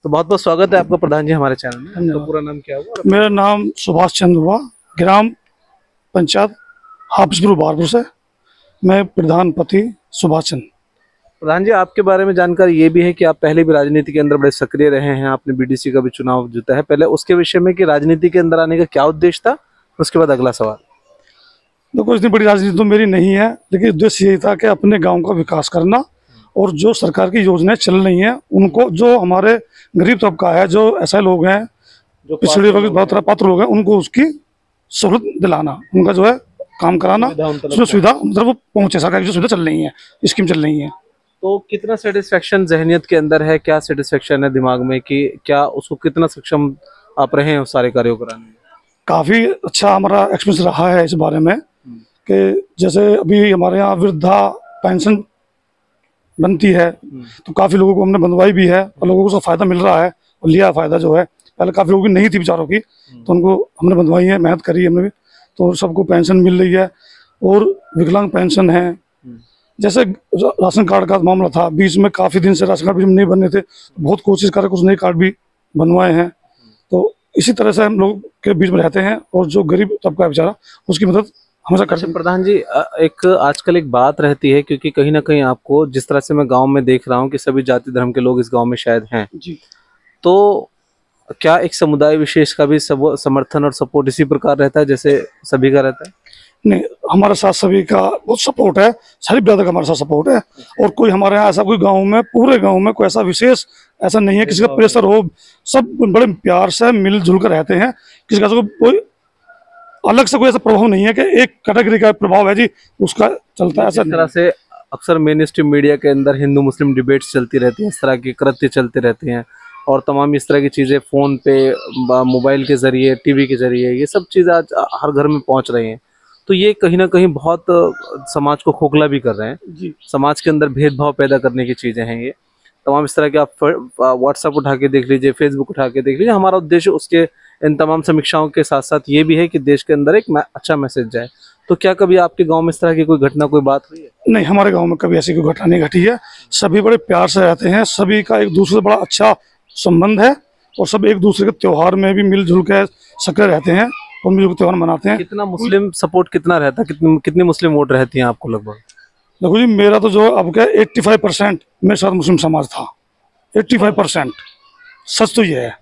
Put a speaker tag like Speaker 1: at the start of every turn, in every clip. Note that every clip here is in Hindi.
Speaker 1: तो बहुत बहुत स्वागत है आपका प्रधान जी हमारे चैनल में। तो पूरा नाम क्या हुआ?
Speaker 2: मेरा नाम सुभाष चंद्र हुआ, ग्राम पंचायत हाफिजपुर बारपुर से। मैं प्रधान पति सुभाष चंद्र।
Speaker 1: प्रधान जी, आपके बारे में जानकारी ये भी है कि आप पहले भी राजनीति के अंदर बड़े सक्रिय रहे हैं। आपने बीडीसी का भी चुनाव जीता है। पहले उसके विषय में कि राजनीति के अंदर आने का क्या उद्देश्य था, उसके बाद अगला सवाल।
Speaker 2: देखो, इतनी बड़ी राजनीति तो मेरी नहीं है, लेकिन उद्देश्य यही था कि अपने गांव का विकास करना और जो सरकार की योजनाएं चल रही हैं उनको, जो हमारे गरीब तबका है, जो ऐसे लोग हैं, जो पिछड़े वर्ग बहुत पात्र लोग हैं, उनको उसकी सहूलत दिलाना, उनका जो है काम कराना, उसमें सुविधा मतलब वो पहुंचे। सरकार की जो सुविधा चल रही है, स्कीम चल रही है।
Speaker 1: तो कितना सेटिस्फेक्शन जहनियत के अंदर है, क्या सेटिस्फेक्शन है दिमाग में कि क्या उसको कितना सक्षम आप रहे हैं उस सारे कार्यों कराने में?
Speaker 2: काफ़ी अच्छा हमारा एक्सपीरियंस रहा है इस बारे में कि जैसे अभी हमारे यहाँ वृद्धा पेंशन बनती है तो काफ़ी लोगों को हमने बंधवाई भी है और लोगों को उसका फ़ायदा मिल रहा है और लिया फ़ायदा जो है। पहले काफ़ी लोगों की नहीं थी बेचारों की, तो उनको हमने बंधवाई है, मेहनत करी है हमने भी, तो सबको पेंशन मिल रही है। और विकलांग पेंशन है। जैसे राशन कार्ड का मामला था, बीच में काफ़ी दिन से राशन कार्ड भी नहीं बने थे, बहुत कोशिश करके कुछ नए कार्ड भी बनवाए हैं। तो इसी तरह से हम लोग के बीच में रहते हैं और जो गरीब तबका है बेचारा, उसकी मदद हमेशा करते हैं।
Speaker 1: प्रधान जी, एक आजकल एक बात रहती है, क्योंकि कहीं ना कहीं आपको जिस तरह से मैं गांव में देख रहा हूं कि सभी जाति धर्म के लोग इस गांव में शायद हैं
Speaker 2: जी।
Speaker 1: तो क्या एक समुदाय विशेष का भी सब समर्थन और सपोर्ट इसी प्रकार रहता है जैसे सभी का रहता है?
Speaker 2: नहीं, हमारे साथ सभी का बहुत सपोर्ट है, सारी ब्रदर का हमारे साथ सपोर्ट है। और कोई हमारे यहाँ ऐसा कोई गांव में, पूरे गांव में कोई ऐसा विशेष ऐसा नहीं है किसी का प्रेशर हो, सब बड़े प्यार से मिलजुल कर रहते हैं। किसी का कोई अलग से कोई ऐसा प्रभाव नहीं है कि एक कैटेगरी का प्रभाव है जी उसका चलता है, ऐसा
Speaker 1: इस तरह से अक्सर मेन स्ट्रीम मीडिया के अंदर हिंदू मुस्लिम डिबेट्स चलती रहती हैं, इस तरह के कृत्य चलते रहते हैं और तमाम इस तरह की चीज़ें फ़ोन पे, मोबाइल के ज़रिए, टीवी के ज़रिए, ये सब चीज़ें आज हर घर में पहुंच रही हैं। तो ये कहीं ना कहीं बहुत समाज को खोखला भी कर रहे हैं
Speaker 2: जी।
Speaker 1: समाज के अंदर भेदभाव पैदा करने की चीज़ें हैं ये तमाम इस तरह के। आप व्हाट्सएप उठा के देख लीजिए, फेसबुक उठा के देख लीजिए। हमारा उद्देश्य उसके इन तमाम समीक्षाओं के साथ साथ ये भी है कि देश के अंदर एक अच्छा मैसेज जाए। तो क्या कभी आपके गांव में इस तरह की कोई घटना, कोई बात हुई है?
Speaker 2: नहीं, हमारे गांव में कभी ऐसी कोई घटना नहीं घटी है। सभी बड़े प्यार से रहते हैं, सभी का एक दूसरे से बड़ा अच्छा संबंध है और सब एक दूसरे के त्योहार में भी मिलजुल के सक्रिय रहते हैं और मिलजुल के त्योहार मनाते हैं।
Speaker 1: कितना मुस्लिम सपोर्ट कितना रहता है, कितनी मुस्लिम वोट रहती हैं आपको लगभग?
Speaker 2: देखो जी, मेरा तो जो अब क्या 85% मेरे साथ मुस्लिम समाज था। 85% सच तो ये है।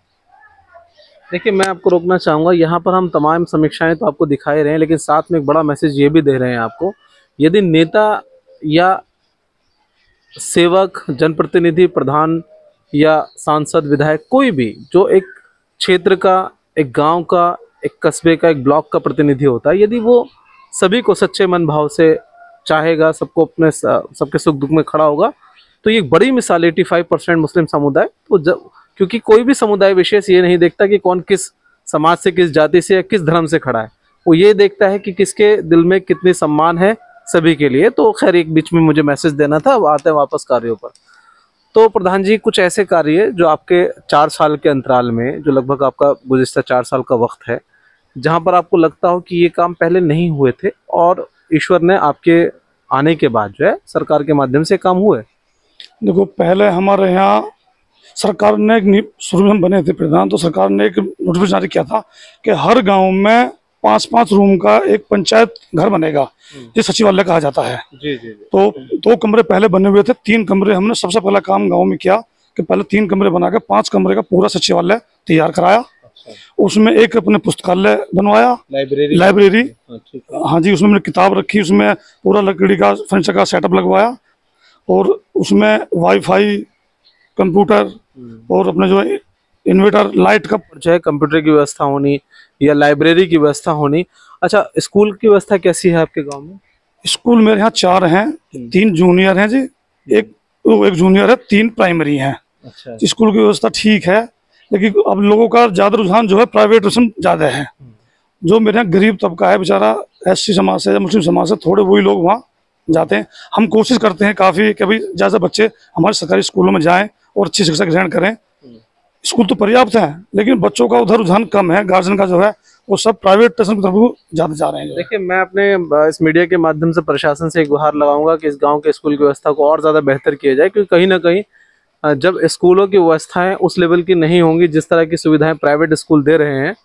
Speaker 1: देखिए, मैं आपको रोकना चाहूँगा, यहाँ पर हम तमाम समीक्षाएं तो आपको दिखाई रहे हैं, लेकिन साथ में एक बड़ा मैसेज ये भी दे रहे हैं आपको। यदि नेता या सेवक, जनप्रतिनिधि, प्रधान या सांसद, विधायक, कोई भी जो एक क्षेत्र का, एक गांव का, एक कस्बे का, एक ब्लॉक का प्रतिनिधि होता है, यदि वो सभी को सच्चे मन भाव से चाहेगा, सबको अपने सबके सुख दुख में खड़ा होगा, तो ये एक बड़ी मिसाल 85% मुस्लिम समुदाय। तो क्योंकि कोई भी समुदाय विशेष ये नहीं देखता कि कौन किस समाज से, किस जाति से या किस धर्म से खड़ा है, वो ये देखता है कि किसके दिल में कितनी सम्मान है सभी के लिए। तो खैर, एक बीच में मुझे मैसेज देना था। अब आते हैं वापस कार्यों पर। तो प्रधान जी, कुछ ऐसे कार्य जो आपके 4 साल के अंतराल में, जो लगभग आपका गुज़िश्ता 4 साल का वक्त है, जहाँ पर आपको लगता हो कि ये काम पहले नहीं हुए थे और ईश्वर ने आपके आने के बाद जो है सरकार के माध्यम से काम हुए?
Speaker 2: देखो, पहले हमारे यहाँ सरकार ने एक शुरू में हम बने थे प्रधान, तो सरकार ने एक नोटिफिकेशन जारी किया था कि हर गांव में 5-5 रूम का एक पंचायत घर बनेगा, ये सचिवालय कहा जाता है।
Speaker 1: जी जी जी।
Speaker 2: तो 2 कमरे पहले बने हुए थे, 3 कमरे हमने सबसे पहला काम गांव में किया कि पहले 3 कमरे बना के 5 कमरे का पूरा सचिवालय तैयार कराया। उसमें एक अपने पुस्तकालय बनवाया, लाइब्रेरी। हाँ जी, उसमें हमने किताब रखी, उसमें पूरा लकड़ी का फर्नीचर का सेटअप लगवाया और उसमें वाईफाई, कंप्यूटर और अपने जो इन्वर्टर, लाइट का
Speaker 1: जो है कंप्यूटर की व्यवस्था होनी या लाइब्रेरी की व्यवस्था होनी। अच्छा, स्कूल की व्यवस्था कैसी है आपके गांव में?
Speaker 2: स्कूल मेरे यहाँ 4 हैं, 3 जूनियर हैं जी, एक जूनियर है, 3 प्राइमरी हैं।
Speaker 1: अच्छा।
Speaker 2: स्कूल की व्यवस्था ठीक है, लेकिन अब लोगों का ज़्यादा रुझान जो है प्राइवेट ट्यूशन ज़्यादा है। जो मेरे यहाँ गरीब तबका है बेचारा, एससी समाज से या मुस्लिम समाज से, थोड़े वही लोग वहाँ जाते हैं। हम कोशिश करते हैं काफ़ी कि भाई ज़्यादा बच्चे हमारे सरकारी स्कूलों में जाएं और अच्छी शिक्षा ग्रहण करें। स्कूल तो पर्याप्त है, लेकिन बच्चों का उधर रुझान कम है, गार्जियन का जो है वो सब प्राइवेट ट्यूशन की तरफ ज़्यादा जा रहे हैं।
Speaker 1: देखिए, मैं अपने इस मीडिया के माध्यम से प्रशासन से एक गुहार लगाऊंगा कि इस गांव के स्कूल की व्यवस्था को और ज़्यादा बेहतर किया जाए, क्योंकि कहीं ना कहीं जब स्कूलों की व्यवस्थाएं उस लेवल की नहीं होंगी जिस तरह की सुविधाएं प्राइवेट स्कूल दे रहे हैं,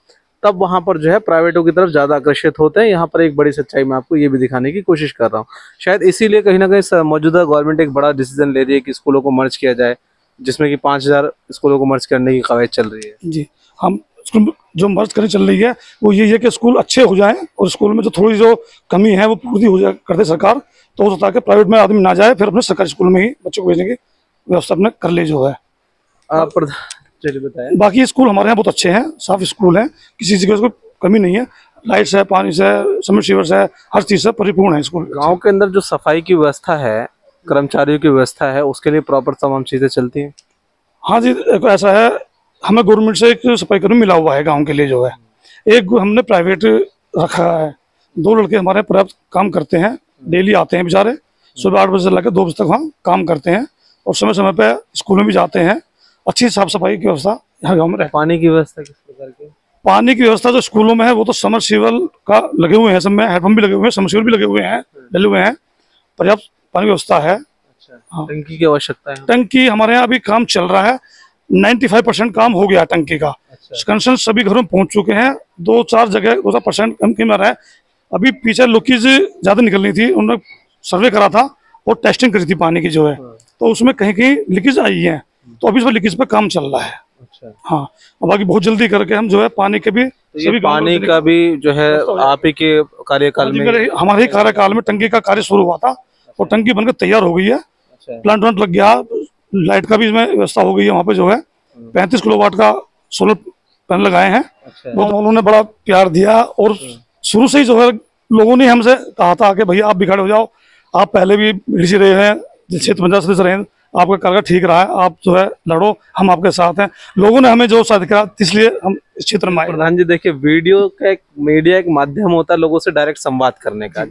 Speaker 1: तब वहां पर जो है प्राइवेटों की तरफ ज़्यादा आकर्षित होते हैं। यहाँ पर एक बड़ी सच्चाई मैं आपको ये भी दिखाने की कोशिश कर रहा हूँ। शायद इसीलिए कहीं ना कहीं मौजूदा गवर्नमेंट एक बड़ा डिसीजन ले रही है कि स्कूलों को मर्ज किया जाए, जिसमें कि 5000 स्कूलों को मर्ज करने की कवायद चल रही है।
Speaker 2: जी, हम स्कूल जो मर्ज करने चल रही है वो ये है कि स्कूल अच्छे हो जाएं और स्कूल में जो थोड़ी जो कमी है वो पूरी हो जाए कर दे सरकार, तो हो सकता है कि प्राइवेट में आदमी ना जाए, फिर अपने सरकारी स्कूल में ही बच्चों को भेजने की व्यवस्था अपने कर ले जो है।
Speaker 1: चलिए बताएं।
Speaker 2: बाकी स्कूल हमारे यहाँ बहुत अच्छे हैं, साफ स्कूल हैं, किसी चीज़ की उसको कमी नहीं है। लाइट्स है, पानी से, समरसीवर है, हर चीज़ से परिपूर्ण है स्कूल।
Speaker 1: गांव के अंदर जो सफाई की व्यवस्था है, कर्मचारियों की व्यवस्था है, उसके लिए प्रॉपर तमाम चीज़ें चलती हैं।
Speaker 2: हाँ जी, एक ऐसा है, हमें गवर्नमेंट से एक सफाई कर्मी मिला हुआ है गांव के लिए जो है। एक हमने प्राइवेट रखा है, 2 लड़के हमारे पर्याप्त काम करते हैं, डेली आते हैं बेचारे, सुबह 8 बजे से लेकर 2 बजे तक वहाँ काम करते हैं और समय समय पे स्कूल में भी जाते हैं। अच्छी साफ सफाई की व्यवस्था यहाँ गाँव में रहती है।
Speaker 1: पानी की व्यवस्था किस प्रकार की?
Speaker 2: पानी की व्यवस्था जो स्कूलों में है वो तो समरसीबल का लगे हुए हैं, सब में हैंडपम्प भी लगे हुए हैं, समरसीबल भी लगे हुए हैं, डले हुए हैं, पर्याप्त पानी की व्यवस्था है।
Speaker 1: अच्छा,
Speaker 2: हाँ।
Speaker 1: टंकी की आवश्यकता है?
Speaker 2: टंकी हमारे यहाँ अभी काम चल रहा है, 95% काम हो गया टंकी का।
Speaker 1: अच्छा।
Speaker 2: कनेक्शन सभी घरों में पहुंच चुके हैं, 2-4 जगह 2-4% कम की रहा है। अभी पीछे लीकेज ज्यादा निकलनी थी, उन्होंने सर्वे करा था और टेस्टिंग करी थी पानी की जो है, तो उसमें कहीं कहीं लीकेज आई है, तो अभी इस पर लीकेज पे काम चल रहा है।
Speaker 1: अच्छा।
Speaker 2: हाँ, और बाकी बहुत जल्दी करके हम जो है पानी के भी
Speaker 1: तो ये पानी का भी जो है आप ही के कार्यकाल में?
Speaker 2: हमारे ही कार्यकाल में टंकी का कार्य शुरू हुआ था और टंकी बनकर तैयार हो गई है।
Speaker 1: अच्छा।
Speaker 2: प्लांट व्लांट लग गया, लाइट का भी इसमें व्यवस्था हो गई है। वहाँ पे जो है 35 किलोवाट का सोलर पैनल लगाए हैं।
Speaker 1: अच्छा।
Speaker 2: बहुत उन्होंने बड़ा प्यार दिया और शुरू से ही जो है लोगों ने हमसे कहा था कि भैया आप भी खड़े हो जाओ, आप पहले भी बीडीसी रहे हैं, क्षेत्र पंचायत सदस्य रहे हैं, आपका कार्य ठीक रहा है, आप जो है लड़ो, हम आपके साथ हैं। लोगों ने हमें जो साथ करा, इसलिए हम इस क्षेत्र में आए।
Speaker 1: प्रधान जी देखिए, वीडियो का एक मीडिया एक माध्यम होता है लोगों से डायरेक्ट संवाद करने का।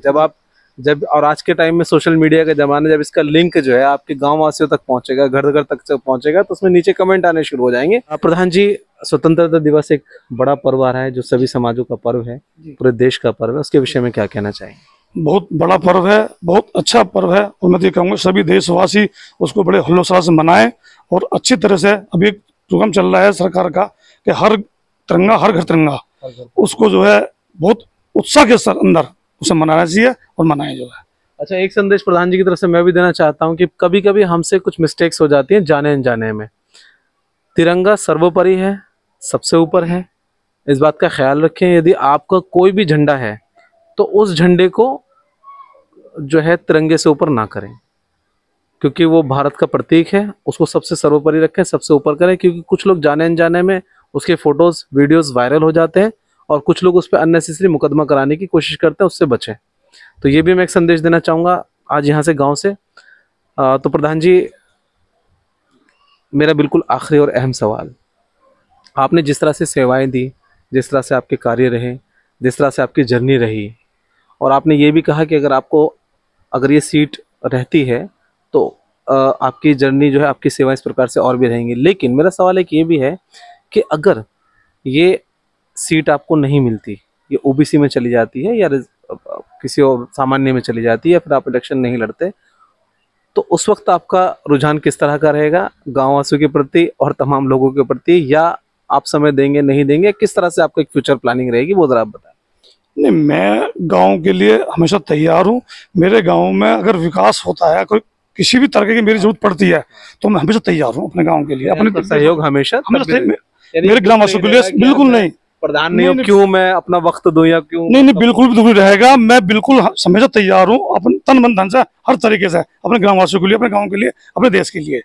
Speaker 1: जब और आज के टाइम में सोशल मीडिया का जमाना, जब इसका लिंक जो है आपके गांव वासियों तक पहुंचेगा, घर घर तक पहुंचेगा, तो उसमें नीचे कमेंट आने शुरू हो जाएंगे। प्रधान जी, स्वतंत्रता दिवस एक बड़ा पर्व आ रहा है जो सभी समाजों का पर्व है, पूरे देश का पर्व है, उसके विषय में क्या कहना चाहेंगे?
Speaker 2: बहुत बड़ा पर्व है, बहुत अच्छा पर्व है और मैं तो कहूँगा सभी देशवासी उसको बड़े हल्लोसास से मनाएं और अच्छी तरह से। अभी एक प्रोग्राम चल रहा है सरकार का कि हर तिरंगा हर घर तिरंगा, उसको जो है बहुत उत्साह के अंदर उसे मनाना चाहिए और मनाएं जो है।
Speaker 1: अच्छा, एक संदेश प्रधान जी की तरफ से मैं भी देना चाहता हूँ कि कभी कभी हमसे कुछ मिस्टेक्स हो जाती हैं जाने अनजाने में। तिरंगा सर्वोपरि है, सबसे ऊपर है, इस बात का ख्याल रखें। यदि आपका कोई भी झंडा है तो उस झंडे को जो है तिरंगे से ऊपर ना करें, क्योंकि वो भारत का प्रतीक है, उसको सबसे सर्वोपरि रखें, सबसे ऊपर करें। क्योंकि कुछ लोग जाने अनजाने में उसके फोटोज वीडियोस वायरल हो जाते हैं और कुछ लोग उस पर अननेसेसरी मुकदमा कराने की कोशिश करते हैं, उससे बचें। तो ये भी मैं एक संदेश देना चाहूँगा आज यहाँ से गाँव से। तो प्रधान जी, मेरा बिल्कुल आखिरी और अहम सवाल, आपने जिस तरह से सेवाएं दी, जिस तरह से आपके कार्य रहे, जिस तरह से आपकी जर्नी रही, और आपने ये भी कहा कि अगर ये सीट रहती है तो आपकी जर्नी जो है, आपकी सेवा इस प्रकार से और भी रहेंगी। लेकिन मेरा सवाल एक ये भी है कि अगर ये सीट आपको नहीं मिलती, ये ओबीसी में चली जाती है या किसी और सामान्य में चली जाती है, या फिर आप इलेक्शन नहीं लड़ते, तो उस वक्त आपका रुझान किस तरह का रहेगा गाँव वासियों के प्रति और तमाम लोगों के प्रति? या आप समय देंगे, नहीं देंगे, किस तरह से आपका एक फ्यूचर प्लानिंग रहेगी, वो जरा आप बताएं।
Speaker 2: नहीं, मैं गांव के लिए हमेशा तैयार हूं। मेरे गांव में अगर विकास होता है, कोई किसी भी तरह की मेरी जरूरत पड़ती है, तो मैं हमेशा तैयार हूं अपने गांव के लिए, अपने
Speaker 1: सहयोग हमेशा
Speaker 2: मेरे ग्रामवासियों के लिए। बिल्कुल नहीं,
Speaker 1: प्रधान नहीं हो क्यों मैं अपना वक्त दूं या क्यों?
Speaker 2: नहीं, बिल्कुल भी दुखी रहेगा। मैं बिल्कुल हमेशा तैयार हूँ अपने तन मन धन से, हर तरीके से, अपने ग्रामवासियों के लिए, अपने गाँव के लिए, अपने देश के लिए।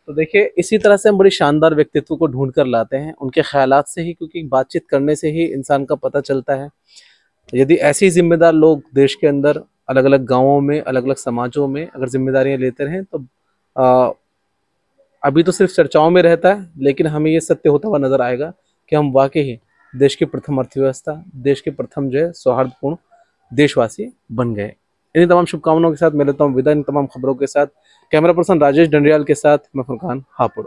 Speaker 1: तो देखिए, इसी तरह से हम बड़ी शानदार व्यक्तित्व को ढूंढ कर लाते हैं, उनके ख्यालात से ही, क्योंकि बातचीत करने से ही इंसान का पता चलता है। यदि ऐसे ही जिम्मेदार लोग देश के अंदर अलग अलग गांवों में, अलग अलग समाजों में अगर जिम्मेदारियां लेते रहें, तो अभी तो सिर्फ चर्चाओं में रहता है, लेकिन हमें ये सत्य होता हुआ नजर आएगा कि हम वाकई ही देश की प्रथम अर्थव्यवस्था, देश के प्रथम जो है सौहार्दपूर्ण देशवासी बन गए। इन्हीं तमाम शुभकामनाओं के साथ मैं लेता हूँ विदा, इन तमाम खबरों के साथ। कैमरा पर्सन राजेश डंडियाल के साथ मैं फुरकान हापुड़।